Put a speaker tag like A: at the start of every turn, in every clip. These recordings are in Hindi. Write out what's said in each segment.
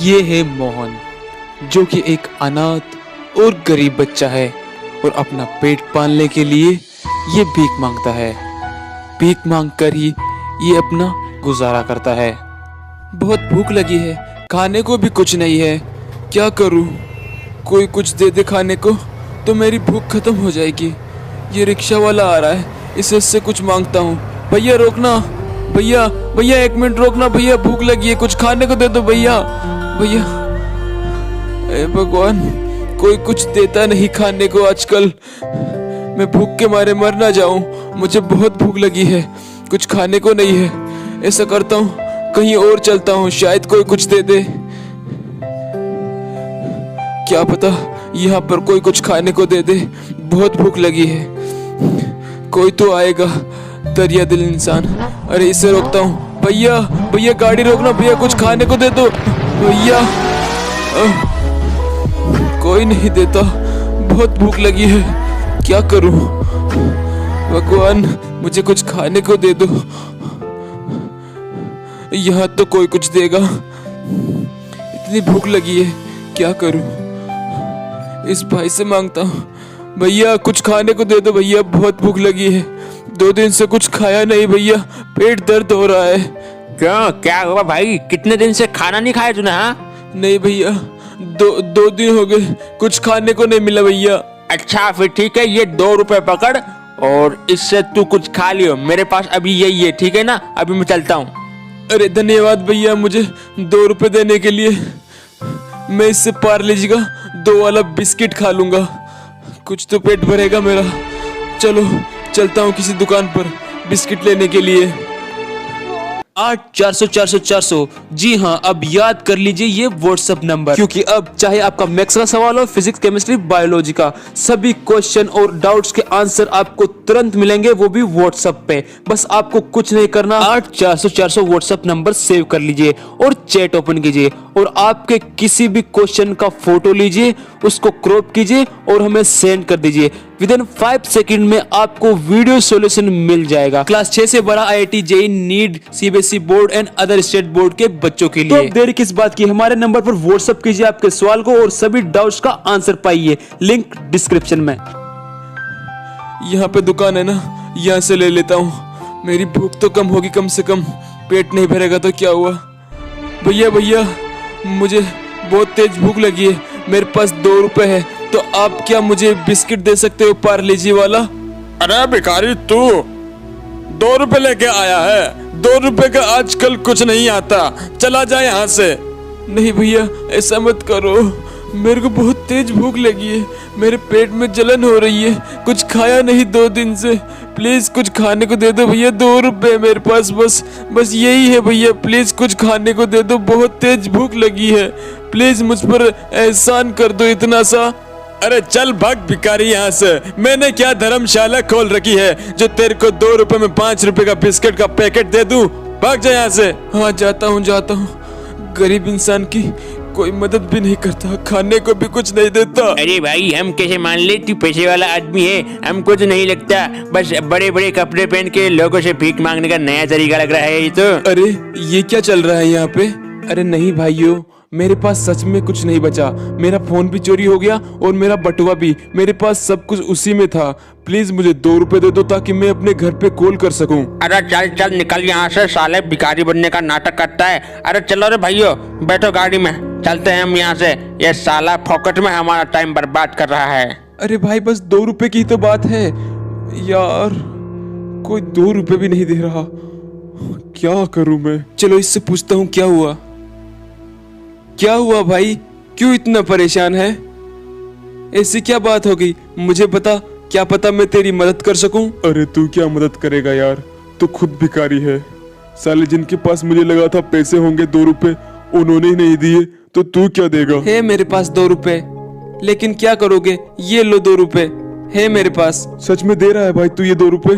A: ये है मोहन, जो कि एक अनाथ और गरीब बच्चा है और अपना पेट पालने के लिए ये भीख मांगता है। भीख मांगकर ही ये अपना गुजारा करता है। बहुत भूख लगी है, खाने को भी कुछ नहीं है। क्या करूं? कोई कुछ दे दे खाने को तो मेरी भूख खत्म हो जाएगी। ये रिक्शा वाला आ रहा है, इससे कुछ मांगता हूँ। भैया रोकना, भैया भैया 1 मिनट रोकना भैया, भूख लगी है, कुछ खाने को दे दो भैया। भैया, ए भगवान, कोई कुछ देता नहीं खाने को आजकल। मैं भूख के मारे मर ना जाऊं, मुझे बहुत भूख लगी है, कुछ खाने को नहीं है। ऐसा करता हूँ, कहीं और चलता हूँ, शायद कोई कुछ दे दे। क्या पता यहाँ पर कोई कुछ खाने को दे दे, बहुत भूख लगी है। कोई तो आएगा, दरिया दिल इंसान। अरे इसे रोकता हूँ। भैया भैया गाड़ी रोकना भैया, कुछ खाने को दे दो भैया। कोई नहीं देता, बहुत भूख लगी है, क्या करूं? भगवान मुझे कुछ खाने को दे दो। यहाँ तो कोई कुछ देगा, इतनी भूख लगी है, क्या करूं? इस भाई से मांगता हूँ। भैया कुछ खाने को दे दो भैया, बहुत भूख लगी है, 2 दिन से कुछ खाया नहीं भैया, पेट दर्द हो रहा है।
B: क्यों, क्या हुआ भाई? कितने दिन से खाना नहीं खाया तूने? हाँ
A: नहीं भैया, दो दिन हो गए, कुछ खाने को नहीं मिला भैया।
B: अच्छा फिर ठीक है, ये 2 रुपए पकड़ और इससे तू कुछ खा लियो। मेरे पास अभी यही है, ठीक है ना? अभी मैं चलता हूँ।
A: अरे धन्यवाद भैया मुझे 2 रुपए देने के लिए। मैं इससे पार्ले जी का 2 वाला बिस्किट खा लूंगा, कुछ तो पेट भरेगा मेरा। चलो चलता हूँ किसी दुकान पर बिस्किट लेने के लिए।
C: 8 400 400 400। जी हाँ, अब याद कर लीजिए ये व्हाट्सएप नंबर, क्योंकि अब चाहे आपका मैथ्स का सवाल हो, फिजिक्स, केमिस्ट्री, बायोलॉजी का, सभी क्वेश्चन और डाउट्स के आंसर आपको तुरंत मिलेंगे, वो भी व्हाट्सएप पे। बस आपको कुछ नहीं करना, 8 400 400 व्हाट्सएप नंबर सेव कर लीजिए और चैट ओपन कीजिए और आपके किसी भी क्वेश्चन का फोटो लीजिए, उसको क्रॉप कीजिए और हमें सेंड कर दीजिए। विदिन 5 सेकंड में आपको वीडियो सॉल्यूशन मिल जाएगा। क्लास 6 से बड़ा IIT, JEE, NEET, CBSE board and other state board के बच्चों के लिए। तो देर किस बात की, हमारे नंबर पर व्हाट्सएप कीजिए आपके सवाल को और सभी डाउट्स का आंसर पाइए, लिंक डिस्क्रिप्शन में।
A: यहाँ पे दुकान है ना, यहाँ से ले लेता हूँ, मेरी भूख तो कम होगी कम से कम। पेट नहीं भरेगा तो क्या हुआ। भैया भैया मुझे बहुत तेज भूख लगी है, मेरे पास 2 रुपए है, तो आप क्या मुझे बिस्किट दे सकते हो पार्ले जी वाला?
D: अरे भिखारी, तू 2 रुपए लेके आया है? 2 रुपए का आजकल कुछ नहीं आता, चला जा यहाँ से।
A: नहीं भैया ऐसा मत करो, मेरे को बहुत तेज भूख लगी है, मेरे पेट में जलन हो रही है, कुछ खाया नहीं 2 दिन से। प्लीज कुछ खाने को दे दो भैया, 2 रुपए मेरे पास, बस यही है भैया, प्लीज कुछ खाने को दे दो, बहुत तेज भूख लगी है, प्लीज मुझ पर एहसान कर दो इतना सा।
D: अरे चल भाग भिखारी यहाँ से। मैंने क्या धर्मशाला खोल रखी है जो तेरे को 2 रुपए में 5 रुपए का बिस्किट का पैकेट दे दूं? भाग जा यहाँ से।
A: हाँ जाता हूँ। गरीब इंसान की कोई मदद भी नहीं करता, खाने को भी कुछ नहीं देता।
B: अरे भाई हम कैसे मान ले तू पैसे वाला आदमी है? हमको तो नहीं लगता, बस बड़े बड़े कपड़े पहन के लोगों से भीख मांगने का नया तरीका लग रहा है ये तो।
A: अरे ये क्या चल रहा है यहाँ पे? अरे नहीं भाइयों, मेरे पास सच में कुछ नहीं बचा, मेरा फोन भी चोरी हो गया और मेरा बटुआ भी, मेरे पास सब कुछ उसी में था। प्लीज मुझे 2 रुपए दे दो ताकि मैं अपने घर पे कॉल कर सकूं।
B: अरे चल चल निकल यहाँ से, साले भिखारी बनने का नाटक करता है। अरे चलो रे भाइयों, बैठो गाड़ी में, चलते हैं हम यहाँ से। ये साला फोकट में हमारा टाइम बर्बाद कर रहा है।
A: अरे भाई बस 2 रुपए की तो बात है यार, कोई 2 रुपए भी नहीं दे रहा, क्या करूं मैं? चलो इससे पूछता हूँ क्या हुआ भाई, क्यों इतना परेशान है? ऐसी क्या बात हो गई, मुझे बता, क्या पता मैं तेरी मदद कर सकूं।
D: अरे तू क्या मदद करेगा यार, तू खुद भिखारी है। साले जिनके पास मुझे लगा था पैसे होंगे 2 रुपए, उन्होंने ही नहीं दिए, तो तू क्या देगा?
A: है मेरे पास 2 रुपए, लेकिन क्या करोगे? ये लो 2 रुपए है मेरे पास।
D: सच में दे रहा है भाई तू ये 2 रुपए?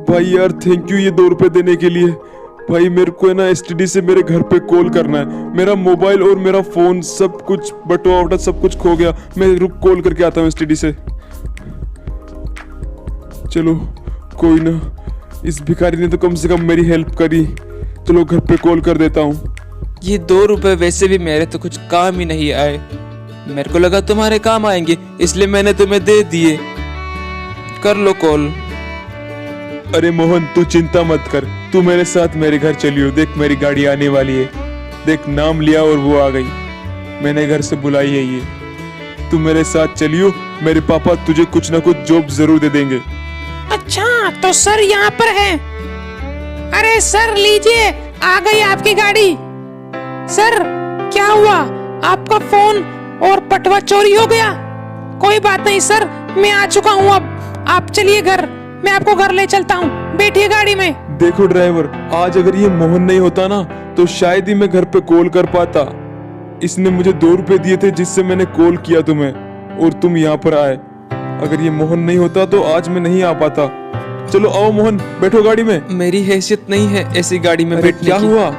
D: भाई यार थैंक यू ये 2 रुपए देने के लिए। भाई मेरे को है ना STD से मेरे घर पे कॉल करना है, मेरा मोबाइल और मेरा फोन सब कुछ बटुआ वटुआ सब कुछ खो गया। मैं रुक कॉल करके आता हूँ STD से। चलो कोई ना, इस भिखारी ने तो कम से कम मेरी हेल्प करी। चलो घर पे कॉल कर देता हूँ।
C: ये 2 रुपए वैसे भी मेरे तो कुछ काम ही नहीं आए। मेरे को लगा तुम्हारे काम आएंगे, इसलिए मैंने तुम्हें दे दिए। कर लो कॉल।
D: अरे मोहन तू चिंता मत कर, तू मेरे साथ मेरे घर चलियो। देख मेरी गाड़ी आने वाली है। देख नाम लिया और वो आ गई। मैंने घर से बुलाई है ये। तू मेरे साथ चलियो, मेरे पापा तुझे कुछ ना कुछ जॉब जरूर दे देंगे।
E: अच्छा तो सर यहाँ पर है। अरे सर लीजिए, आ गई आपकी गाड़ी। सर क्या हुआ, आपका फोन और पटवा चोरी हो गया? कोई बात नहीं सर, मैं आ चुका हूँ। अब आप चलिए घर, मैं आपको घर ले चलता हूँ। बैठिए गाड़ी में।
D: देखो ड्राइवर, आज अगर ये मोहन नहीं होता ना तो शायद ही मैं घर पे कॉल कर पाता। इसने मुझे 2 रुपए दिए थे जिससे मैंने कॉल किया तुम्हें, और तुम यहाँ पर आए। अगर ये मोहन नहीं होता तो आज मैं नहीं आ पाता। चलो आओ मोहन, बैठो गाड़ी में।
C: मेरी हैसियत नहीं है ऐसी गाड़ी में
D: अरे
C: बैठने
D: क्या
C: की।
D: हुआ?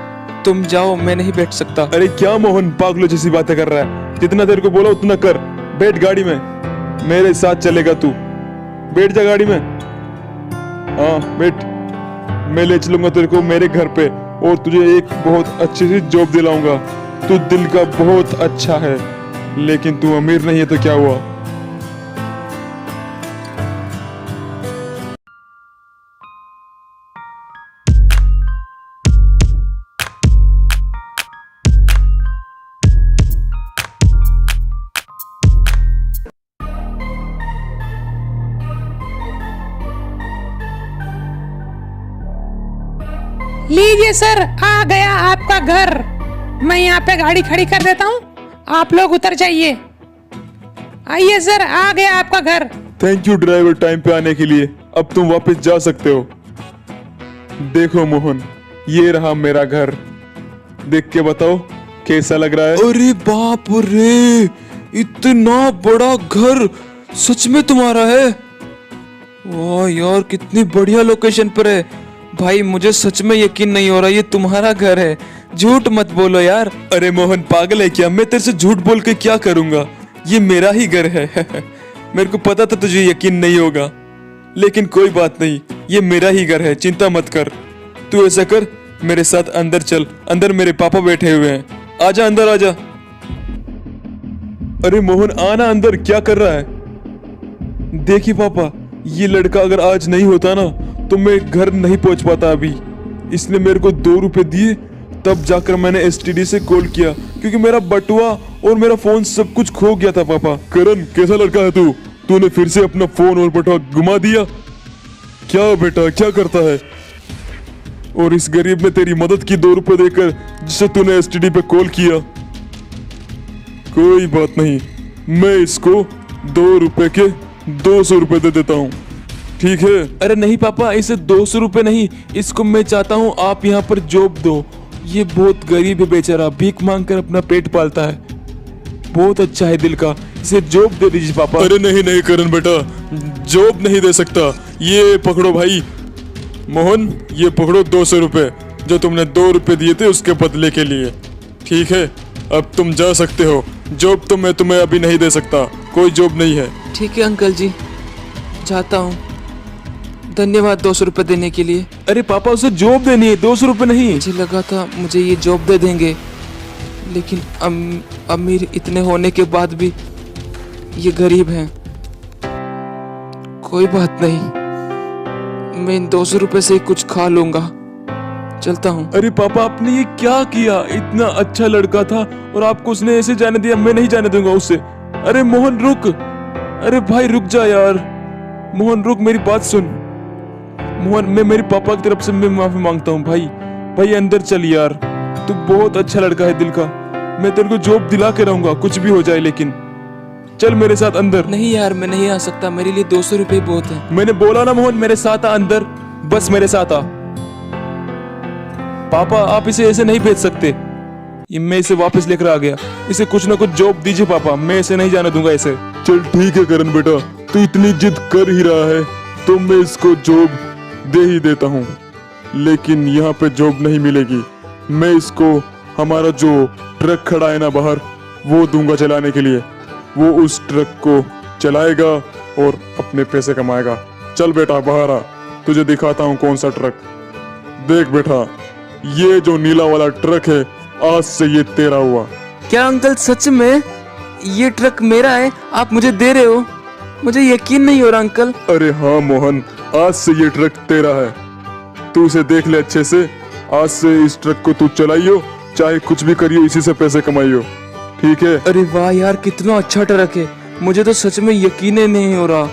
C: तुम जाओ, मैं नहीं बैठ सकता।
D: अरे क्या मोहन पागलों जैसी बातें कर रहा है? जितना देर को बोला उतना कर। बैठ गाड़ी में, मेरे साथ चलेगा तू। बैठ जा गाड़ी में। हाँ बैठ, मैं ले चलूंगा तेरे को मेरे घर पे, और तुझे एक बहुत अच्छी सी जॉब दिलाऊंगा। तू दिल का बहुत अच्छा है, लेकिन तू अमीर नहीं है तो क्या हुआ?
E: लीजिए सर, आ गया आपका घर। मैं यहाँ पे गाड़ी खड़ी कर देता हूँ, आप लोग उतर जाइए। आइए सर, आ गया आपका घर।
D: थैंक यू ड्राइवर, टाइम पे आने के लिए। अब तुम वापस जा सकते हो। देखो मोहन, ये रहा मेरा घर। देख के बताओ कैसा लग रहा है?
C: अरे बाप रे, इतना बड़ा घर सच में तुम्हारा है? वाह यार, कितनी बढ़िया लोकेशन पर है। भाई मुझे सच में यकीन नहीं हो रहा ये तुम्हारा घर है। झूठ मत बोलो यार।
D: अरे मोहन पागल है क्या? मैं तेरे से झूठ बोल के क्या करूंगा? ये मेरा ही घर है। मेरे को पता था तुझे यकीन नहीं होगा, लेकिन कोई बात नहीं, ये मेरा ही घर है। चिंता मत कर। तू ऐसा कर, मेरे साथ अंदर चल। अंदर मेरे पापा बैठे हुए हैं। आजा अंदर आजा। अरे मोहन आना अंदर, क्या कर रहा है? देखिए पापा, ये लड़का अगर आज नहीं होता ना तो मैं घर नहीं पहुंच पाता अभी। इसने मेरे को 2 रुपए दिए, तब जाकर मैंने एसटीडी से कॉल किया, क्योंकि मेरा बटुआ और मेरा फोन सब कुछ खो गया था। पापा करण, कैसा लड़का है तू? तूने फिर से अपना फोन और बटुआ गुमा दिया। क्या बेटा, क्या करता है? और इस गरीब ने तेरी मदद की 2 रुपए देकर, जिससे तूने एसटीडी पे कॉल किया। कोई बात नहीं, मैं इसको 2 रुपए के 200 रुपए दे देता हूँ, ठीक है?
C: अरे नहीं पापा, इसे 200 रुपए नहीं, इसको मैं चाहता हूँ आप यहाँ पर जॉब दो। ये बहुत गरीब है बेचारा, भीख मांग कर अपना पेट पालता है। बहुत अच्छा है दिल का, इसे जॉब दे दीजिए पापा।
D: अरे नहीं नहीं करण बेटा, जॉब नहीं दे सकता। ये पकड़ो भाई मोहन, ये पकड़ो 200 रुपए जो तुमने 2 रुपए दिए थे उसके बदले के लिए, ठीक है? अब तुम जा सकते हो। जॉब तो मैं तुम्हें अभी नहीं दे सकता, कोई जॉब नहीं है।
C: ठीक है अंकल जी, जाता हूँ। धन्यवाद 200 रुपए देने के लिए।
D: अरे पापा, उसे जॉब देनी है, 200 रुपए नहीं।
C: मुझे लगा था मुझे ये जॉब दे देंगे, लेकिन अमीर इतने होने के बाद भी ये गरीब हैं। कोई बात नहीं, मैं इन 200 रुपए से ही कुछ खा लूंगा। चलता हूँ।
D: अरे पापा, आपने ये क्या किया? इतना अच्छा लड़का था और आपको उसने ऐसे जाने दिया। मैं नहीं जाने दूंगा उससे। अरे मोहन रुक, अरे भाई रुक जा यार। मोहन रुक, मेरी बात सुन। मोहन, मैं मेरे पापा की तरफ से मैं माफी मांगता हूँ भाई। भाई अंदर चल यार, तू बहुत अच्छा लड़का है दिल का। मैं तेरे को जॉब दिला के रहूंगा, कुछ भी हो जाए, लेकिन चल मेरे साथ अंदर।
C: नहीं यार, मैं नहीं आ सकता, मेरे लिए 200 रुपए बहुत है।
D: मैंने बोला ना मोहन, मेरे साथ आ अंदर, बस मेरे साथ आ। पापा आप इसे ऐसे नहीं भेज सकते। ये मैं इसे वापस लेकर आ गया। इसे कुछ ना कुछ जॉब दीजिए पापा, मैं इसे नहीं जाने दूंगा ऐसे। चल ठीक है करण बेटा, तू इतनी जिद कर ही रहा है तो मैं इसको जॉब दे ही देता हूँ, लेकिन यहाँ पे जॉब नहीं मिलेगी। मैं इसको हमारा जो ट्रक खड़ा है ना बाहर, वो दूंगा चलाने के लिए। वो उस ट्रक को चलाएगा और अपने पैसे कमाएगा। चल बेटा बाहर आ, तुझे दिखाता हूँ कौन सा ट्रक। देख बेटा, ये जो नीला वाला ट्रक है आज से ये तेरा हुआ।
C: क्या अंकल सच में ये ट्रक मेरा है? आप मुझे दे रहे हो? मुझे यकीन नहीं हो रहा अंकल।
D: अरे हाँ मोहन, आज से ये ट्रक तेरा है। तू इसे देख ले अच्छे से। आज से इस ट्रक को तू चलाइयो, चाहे कुछ भी करियो, इसी से पैसे कमाइयो, ठीक है?
C: अरे वाह यार, कितना अच्छा ट्रक है। मुझे तो सच में यकीन ही नहीं हो रहा।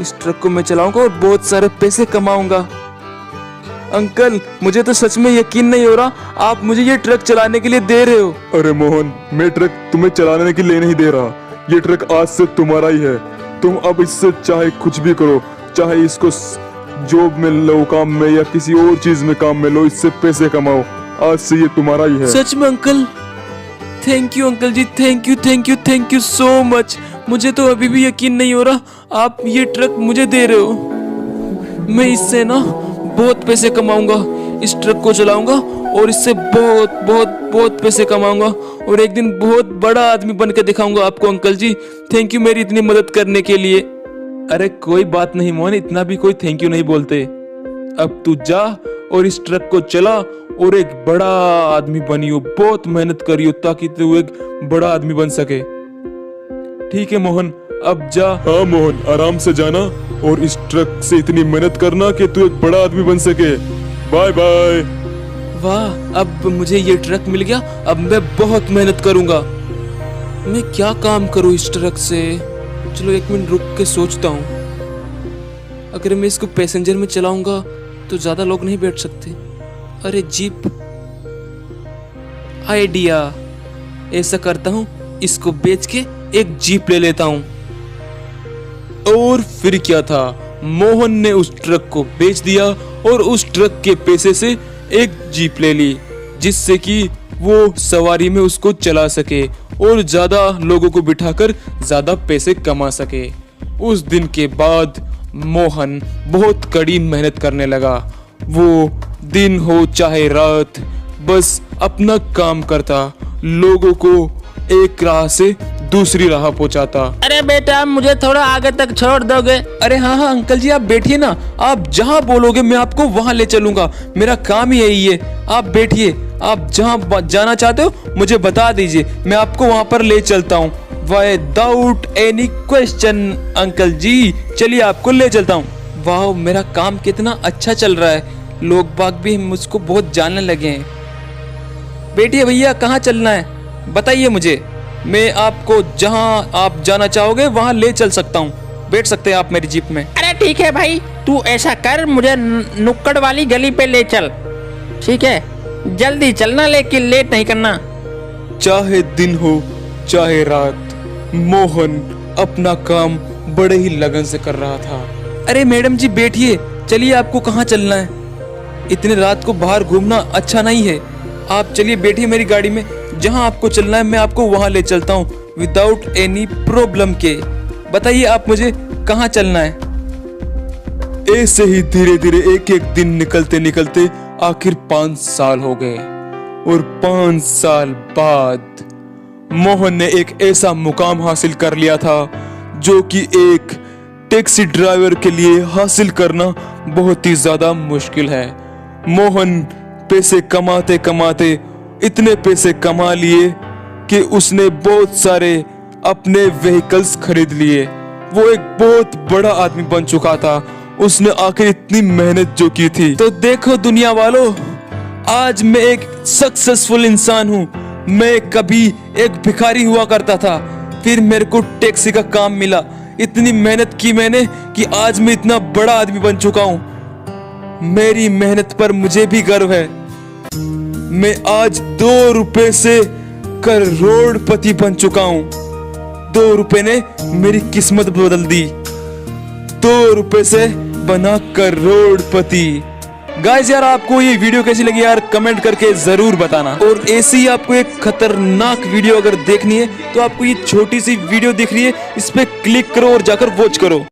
C: इस ट्रक को मैं चलाऊंगा और बहुत सारे पैसे कमाऊंगा। अंकल मुझे तो सच में यकीन नहीं हो रहा, आप मुझे ये ट्रक चलाने के लिए दे रहे हो।
D: अरे मोहन, मैं ट्रक तुम्हें चलाने के लिए नहीं दे रहा। ये ट्रक आज से तुम्हारा ही है। तुम अब इससे चाहे कुछ भी करो, चाहे इसको जॉब में लो, काम में, या किसी और चीज में काम में लो, इससे पैसे कमाओ। आज से ये तुम्हारा ही है।
C: सच में uncle? Thank you uncle ji, thank you thank you thank you so much. मुझे तो अभी भी यकीन नहीं हो रहा आप ये ट्रक मुझे दे रहे हो। मैं इससे ना बहुत पैसे कमाऊंगा, इस ट्रक को चलाऊंगा और इससे बहुत बहुत बहुत पैसे कमाऊंगा और एक दिन बहुत बड़ा आदमी बन के दिखाऊंगा आपको। अंकल जी थैंक यू मेरी इतनी मदद करने के लिए। अरे कोई बात नहीं मोहन, इतना भी कोई थैंक यू नहीं बोलते। अब तू जा और इस ट्रक को चला और एक बड़ा आदमी बनियो, बहुत मेहनत करियो ताकि तू एक बड़ा आदमी बन सके। ठीक है मोहन, अब जा।
D: हाँ मोहन, आराम से जाना और इस ट्रक से इतनी मेहनत करना कि तू एक बड़ा आदमी बन सके। Bye bye.
C: वाह, अब मुझे ये ट्रक मिल गया। अब मैं बहुत मेहनत करूंगा। मैं क्या काम करूं इस ट्रक से? चलो एक मिनट रुक के सोचता हूँ। अगर मैं इसको पैसेंजर में चलाऊंगा तो ज्यादा लोग नहीं बैठ सकते। अरे जीप, आइडिया। ऐसा करता हूँ, इसको बेच के एक जीप ले लेता हूँ। और फिर क्या था, मोहन ने उस ट्रक को बेच दिया और उस ट्रक के पैसे से एक जीप ले ली, जिससे कि वो सवारी में उसको चला सके और ज्यादा लोगों को बिठाकर ज्यादा पैसे कमा सके। उस दिन के बाद मोहन बहुत कड़ी मेहनत करने लगा। वो दिन हो चाहे रात बस अपना काम करता, लोगों को एक राह से दूसरी राह पहुंचाता।
B: अरे बेटा मुझे थोड़ा आगे तक छोड़ दोगे?
C: अरे हाँ हाँ अंकल जी, आप बैठिए ना। आप जहाँ बोलोगे मैं आपको वहाँ ले चलूंगा। मेरा काम ही यही है। आप बैठिए, आप जहाँ जाना चाहते हो मुझे बता दीजिए, मैं आपको वहाँ पर ले चलता हूँ विदाउट एनी क्वेश्चन। अंकल जी चलिए, आपको ले चलता हूँ। वाह, मेरा काम कितना अच्छा चल रहा है। लोग बाग भी मुझको बहुत जानने लगे हैं। बैठिए भैया, कहाँ चलना है बताइए मुझे, मैं आपको जहाँ आप जाना चाहोगे वहाँ ले चल सकता हूँ। बैठ सकते हैं आप मेरी जीप में।
B: अरे ठीक है भाई, तू ऐसा कर, मुझे नुक्कड़ वाली गली पे ले चल, ठीक है? जल्दी चलना लेकिन लेट नहीं करना।
C: चाहे दिन हो चाहे रात, मोहन अपना काम बड़े ही लगन से कर रहा था। अरे मैडम जी बैठिए, चलिए आपको कहाँ चलना है? इतने रात को बाहर घूमना अच्छा नहीं है। आप चलिए बैठिए मेरी गाड़ी में, जहाँ आपको चलना है मैं आपको वहाँ ले चलता हूँ विदाउट एनी प्रॉब्लम के। बताइए आप मुझे कहाँ चलना है?
D: ऐसे ही धीरे धीरे एक एक दिन निकलते निकलते आखिर 5 साल हो गए और 5 साल बाद मोहन ने एक ऐसा मुकाम हासिल कर लिया था जो कि एक टैक्सी ड्राइवर के लिए हासिल करना बहुत ही ज्यादा मुश्किल है। मोहन पैसे कमाते कमाते इतने पैसे कमा लिए कि उसने बहुत सारे अपने व्हीकल्स खरीद लिए। वो एक बहुत बड़ा आदमी बन चुका था। उसने आखिर इतनी मेहनत जो की थी।
C: तो देखो दुनिया वालों, आज मैं एक सक्सेसफुल इंसान हूँ। मैं कभी एक भिखारी हुआ करता था, फिर मेरे को टैक्सी का काम मिला। इतनी मेहनत की मैंने कि आज मैं इतना बड़ा आदमी बन चुका हूँ। मेरी मेहनत पर मुझे भी गर्व है। मैं आज 2 रुपए से करोड़पति बन चुका हूँ। 2 रुपए ने मेरी किस्मत बदल दी। 2 रुपए से बना करोड़पति। गाइस यार, आपको ये वीडियो कैसी लगी यार, कमेंट करके जरूर बताना। और ऐसी ही आपको एक खतरनाक वीडियो अगर देखनी है तो आपको ये छोटी सी वीडियो दिख रही है, इस पे क्लिक करो और जाकर वॉच करो।